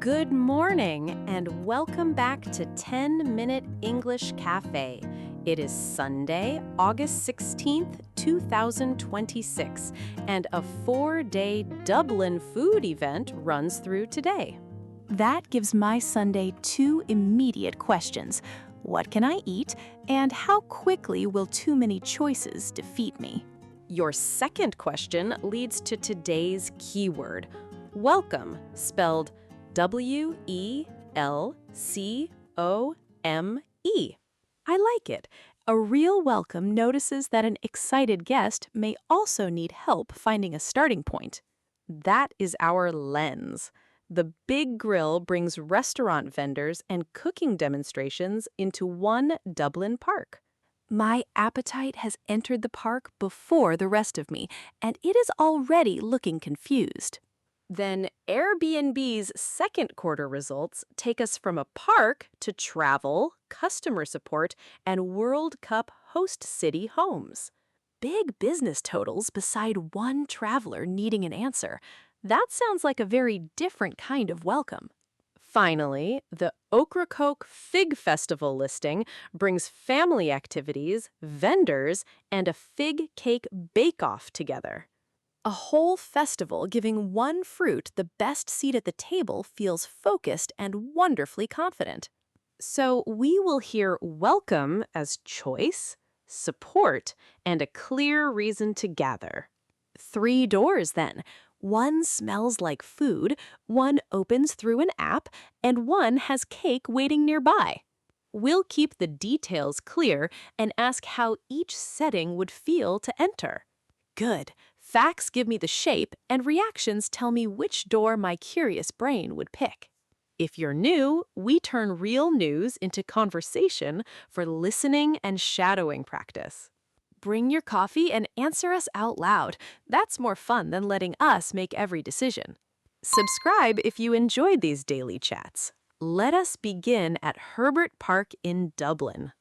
Good morning and welcome back to 10-Minute English Cafe. It is Sunday, August 16th, 2026, and a 4-day Dublin food event runs through today. That gives my Sunday two immediate questions. What can I eat? And how quickly will too many choices defeat me? Your second question leads to today's keyword, welcome, spelled W-E-L-C-O-M-E. I like it. A real welcome notices that an excited guest may also need help finding a starting point. That is our lens. The big grill brings restaurant vendors and cooking demonstrations into one Dublin park. My appetite has entered the park before the rest of me, and it is already looking confused. Then Airbnb's second quarter results take us from a park to travel, customer support, and World Cup host city homes. Big business totals beside one traveler needing an answer. That sounds like a very different kind of welcome. Finally, the Ocracoke Fig Festival listing brings family activities, vendors, and a fig cake bake-off together. A whole festival giving one fruit the best seat at the table feels focused and wonderfully confident. So we will hear welcome as choice, support, and a clear reason to gather. 3 doors then. One smells like food, one opens through an app, and one has cake waiting nearby. We'll keep the details clear and ask how each setting would feel to enter. Good. Facts give me the shape, and reactions tell me which door my curious brain would pick. If you're new, we turn real news into conversation for listening and shadowing practice. Bring your coffee and answer us out loud. That's more fun than letting us make every decision. Subscribe if you enjoyed these daily chats. Let us begin at Herbert Park in Dublin.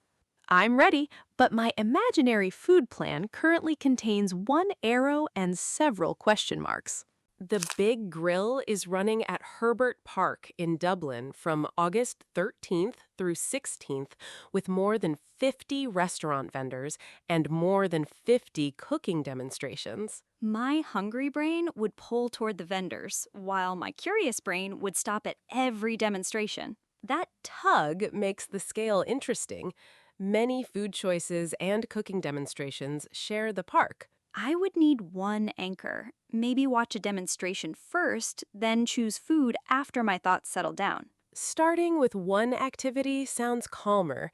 I'm ready, but my imaginary food plan currently contains one arrow and several question marks. The Big Grill is running at Herbert Park in Dublin from August 13th through 16th with more than 50 restaurant vendors and more than 50 cooking demonstrations. My hungry brain would pull toward the vendors, while my curious brain would stop at every demonstration. That tug makes the scale interesting. Many food choices and cooking demonstrations share the park. I would need one anchor. Maybe watch a demonstration first, then choose food after my thoughts settle down. Starting with one activity sounds calmer.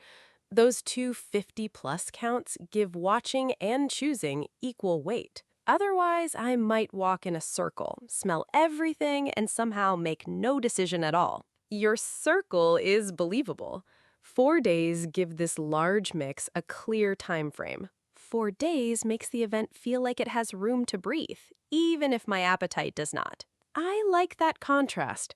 Those two 50-plus counts give watching and choosing equal weight. Otherwise, I might walk in a circle, smell everything, and somehow make no decision at all. Your circle is believable. 4 days give this large mix a clear time frame. 4 days makes the event feel like it has room to breathe, even if my appetite does not. I like that contrast.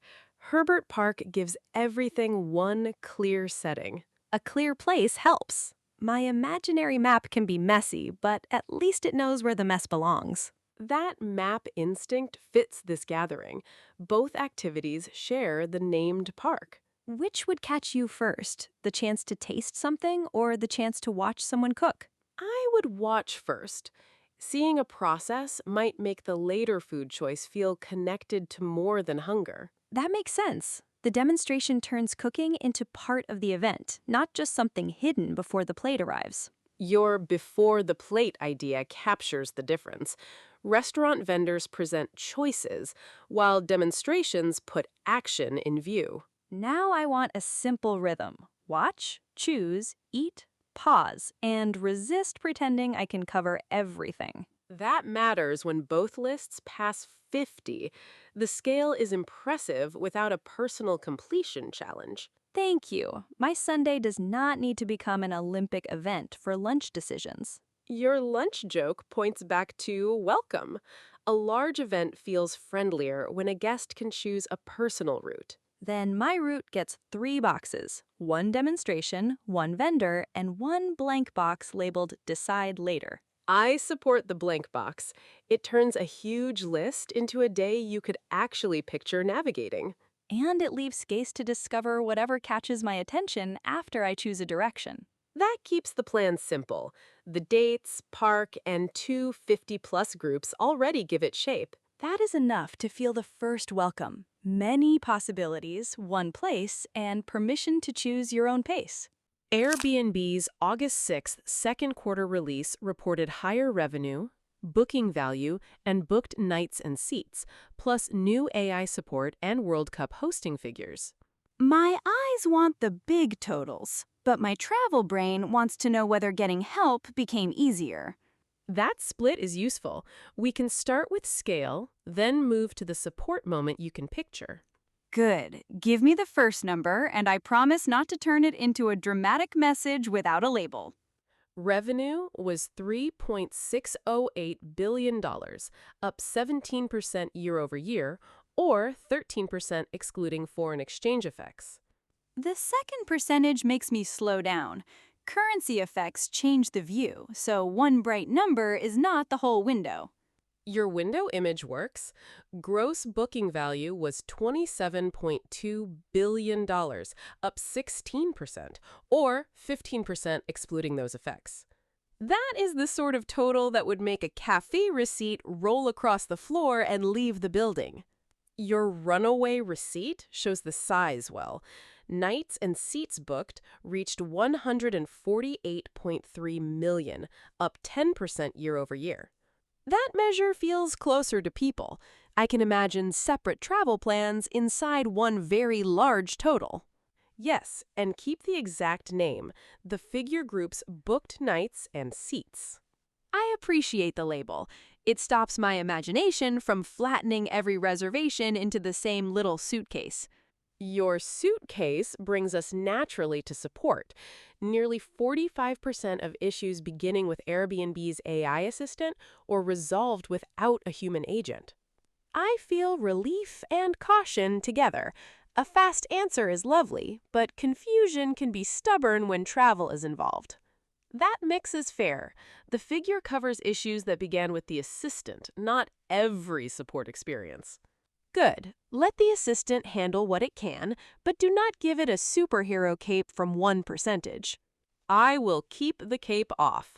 Herbert Park gives everything one clear setting. A clear place helps. My imaginary map can be messy, but at least it knows where the mess belongs. That map instinct fits this gathering. Both activities share the named park. Which would catch you first, the chance to taste something or the chance to watch someone cook? I would watch first. Seeing a process might make the later food choice feel connected to more than hunger. That makes sense. The demonstration turns cooking into part of the event, not just something hidden before the plate arrives. Your before the plate idea captures the difference. Restaurant vendors present choices, while demonstrations put action in view. Now I want a simple rhythm. Watch, choose, eat, pause, and resist pretending I can cover everything. That matters when both lists pass 50. The scale is impressive without a personal completion challenge. Thank you. My Sunday does not need to become an Olympic event for lunch decisions. Your lunch joke points back to welcome. A large event feels friendlier when a guest can choose a personal route. Then my route gets 3 boxes, 1 demonstration, 1 vendor, and 1 blank box labeled Decide Later. I support the blank box. It turns a huge list into a day you could actually picture navigating. and it leaves space to discover whatever catches my attention after I choose a direction. That keeps the plan simple. The dates, park, and 2 50-plus groups already give it shape. That is enough to feel the first welcome. Many possibilities, one place, and permission to choose your own pace. Airbnb's August 6th second quarter release reported higher revenue, booking value, and booked nights and seats, plus new AI support and World Cup hosting figures. My eyes want the big totals, but my travel brain wants to know whether getting help became easier. That split is useful. We can start with scale, then move to the support moment you can picture. Good. Give me the first number, and I promise not to turn it into a dramatic message without a label. Revenue was $3.608 billion, up 17% year over year, or 13% excluding foreign exchange effects. The second percentage makes me slow down. Currency effects change the view, so one bright number is not the whole window. Your window image works. Gross booking value was $27.2 billion, up 16%, or 15% excluding those effects. That is the sort of total that would make a cafe receipt roll across the floor and leave the building. Your runaway receipt shows the size well. Nights and seats booked reached 148.3 million, up 10% year over year. That measure feels closer to people. I can imagine separate travel plans inside one very large total. Yes, and keep the exact name, the figure group's booked nights and seats. I appreciate the label. It stops my imagination from flattening every reservation into the same little suitcase. Your suitcase brings us naturally to support. Nearly 45% of issues beginning with Airbnb's AI assistant or resolved without a human agent. I feel relief and caution together. A fast answer is lovely, but confusion can be stubborn when travel is involved. That mix is fair. The figure covers issues that began with the assistant, not every support experience. Good. Let the assistant handle what it can, but do not give it a superhero cape from 1%. I will keep the cape off.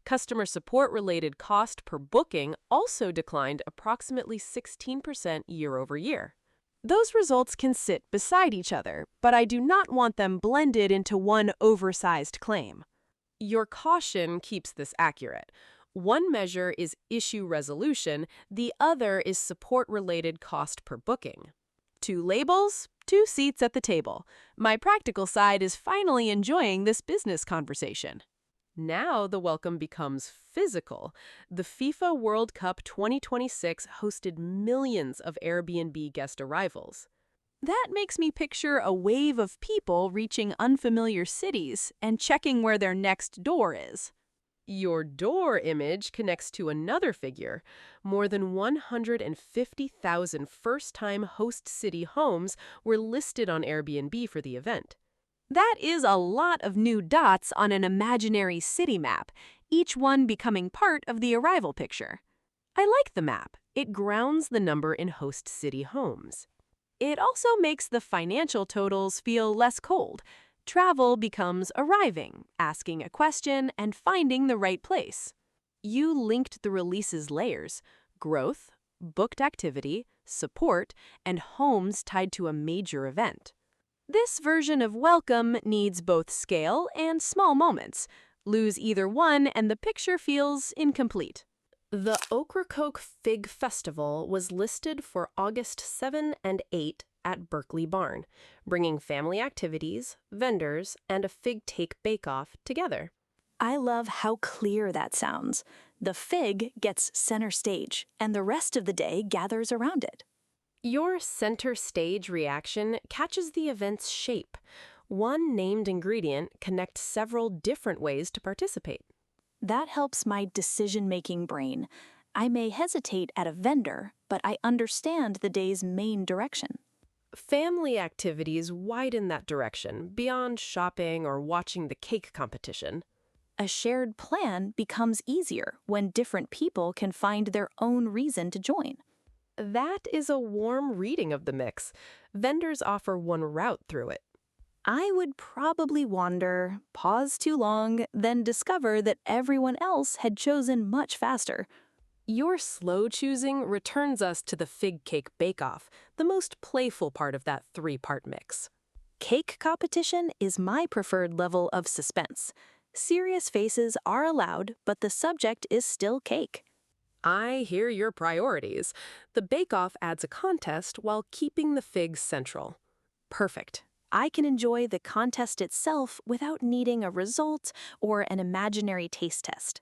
Customer support-related cost per booking also declined approximately 16% year over year. Those results can sit beside each other, but I do not want them blended into one oversized claim. Your caution keeps this accurate. One measure is issue resolution, the other is support-related cost per booking. 2 labels, 2 seats at the table. My practical side is finally enjoying this business conversation. Now the welcome becomes physical. The FIFA World Cup 2026 hosted millions of Airbnb guest arrivals. That makes me picture a wave of people reaching unfamiliar cities and checking where their next door is. Your door image connects to another figure. More than 150,000 first-time host city homes were listed on Airbnb for the event. That is a lot of new dots on an imaginary city map, each one becoming part of the arrival picture. I like the map. It grounds the number in host city homes. It also makes the financial totals feel less cold. Travel becomes arriving, asking a question, and finding the right place. You linked the release's layers: growth, booked activity, support, and homes tied to a major event. This version of welcome needs both scale and small moments. Lose either one and the picture feels incomplete. The Ocracoke Fig Festival was listed for August 7 and 8 at Berkley Barn, bringing family activities, vendors, and a fig take bake-off together. I love how clear that sounds. The fig gets center stage, and the rest of the day gathers around it. Your center stage reaction catches the event's shape. One named ingredient connects several different ways to participate. That helps my decision-making brain. I may hesitate at a vendor, but I understand the day's main direction. Family activities widen that direction beyond shopping or watching the cake competition. A shared plan becomes easier when different people can find their own reason to join. That is a warm reading of the mix. Vendors offer one route through it. I would probably wander, pause too long, then discover that everyone else had chosen much faster. Your slow choosing returns us to the fig cake bake-off, the most playful part of that three-part mix. Cake competition is my preferred level of suspense. Serious faces are allowed, but the subject is still cake. I hear your priorities. The bake-off adds a contest while keeping the figs central. Perfect. I can enjoy the contest itself without needing a result or an imaginary taste test.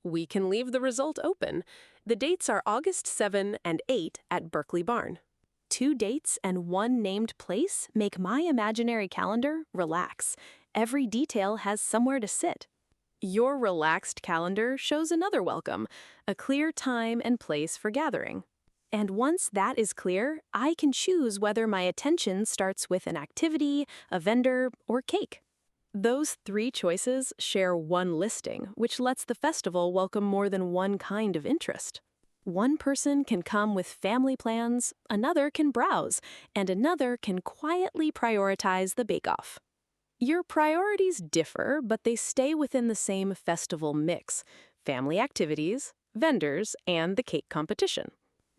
We can leave the result open. The dates are August 7 and 8 at Berkley Barn. 2 dates and 1 named place make my imaginary calendar relax. Every detail has somewhere to sit. Your relaxed calendar shows another welcome, a clear time and place for gathering. And once that is clear, I can choose whether my attention starts with an activity, a vendor, or cake. Those 3 choices share one listing, which lets the festival welcome more than one kind of interest. One person can come with family plans, another can browse, and another can quietly prioritize the bake-off. Your priorities differ, but they stay within the same festival mix: family activities, vendors, and the cake competition.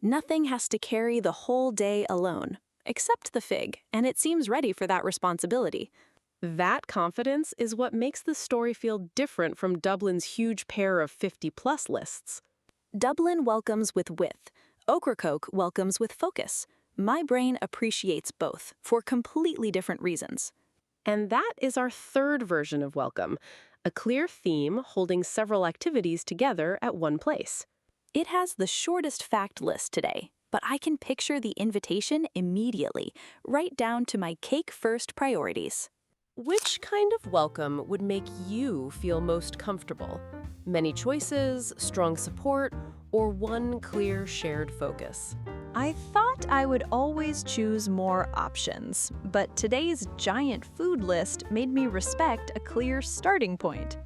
Nothing has to carry the whole day alone, except the fig, and it seems ready for that responsibility. That confidence is what makes the story feel different from Dublin's huge pair of 50-plus lists. Dublin welcomes with width. Ocracoke welcomes with focus. My brain appreciates both for completely different reasons. And that is our third version of welcome, a clear theme holding several activities together at one place. It has the shortest fact list today, but I can picture the invitation immediately, right down to my cake-first priorities. Which kind of welcome would make you feel most comfortable? Many choices, strong support, or one clear shared focus? I thought I would always choose more options, but today's giant food list made me respect a clear starting point.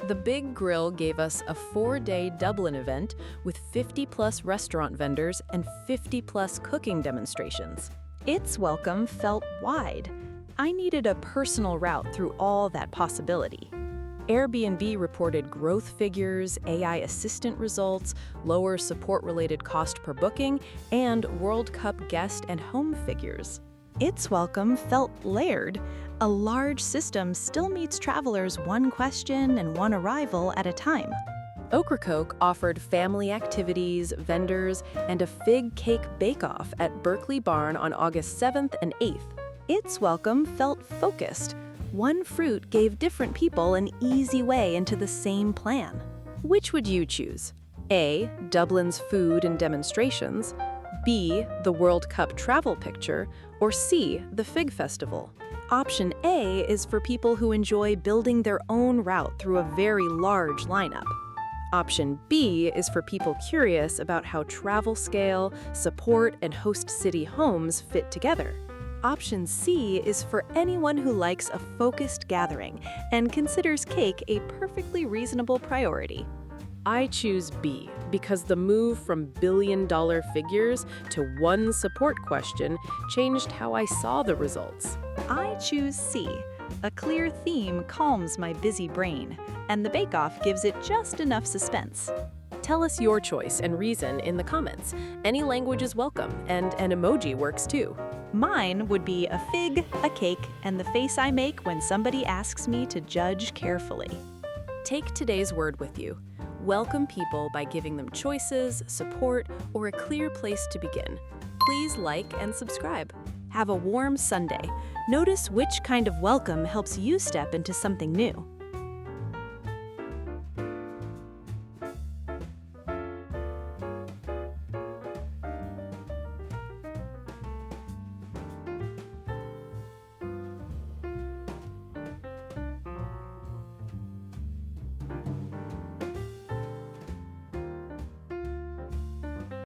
The Big Grill gave us a 4-day Dublin event with 50-plus restaurant vendors and 50-plus cooking demonstrations. Its welcome felt wide. I needed a personal route through all that possibility. Airbnb reported growth figures, AI assistant results, lower support-related cost per booking, and World Cup guest and home figures. Its welcome felt layered. A large system still meets travelers one question and one arrival at a time. Ocracoke offered family activities, vendors, and a fig cake bake-off at Berkley Barn on August 7th and 8th. Its welcome felt focused. One fruit gave different people an easy way into the same plan. Which would you choose? A. Dublin's food and demonstrations, B. The World Cup travel picture, or C. The Fig Festival? Option A is for people who enjoy building their own route through a very large lineup. Option B is for people curious about how travel scale, support, and host city homes fit together. Option C is for anyone who likes a focused gathering and considers cake a perfectly reasonable priority. I choose B because the move from billion-dollar figures to one support question changed how I saw the results. I choose C. A clear theme calms my busy brain, and the bake-off gives it just enough suspense. Tell us your choice and reason in the comments. Any language is welcome, and an emoji works too. Mine would be a fig, a cake, and the face I make when somebody asks me to judge carefully. Take today's word with you. Welcome people by giving them choices, support, or a clear place to begin. Please like and subscribe. Have a warm Sunday. Notice which kind of welcome helps you step into something new.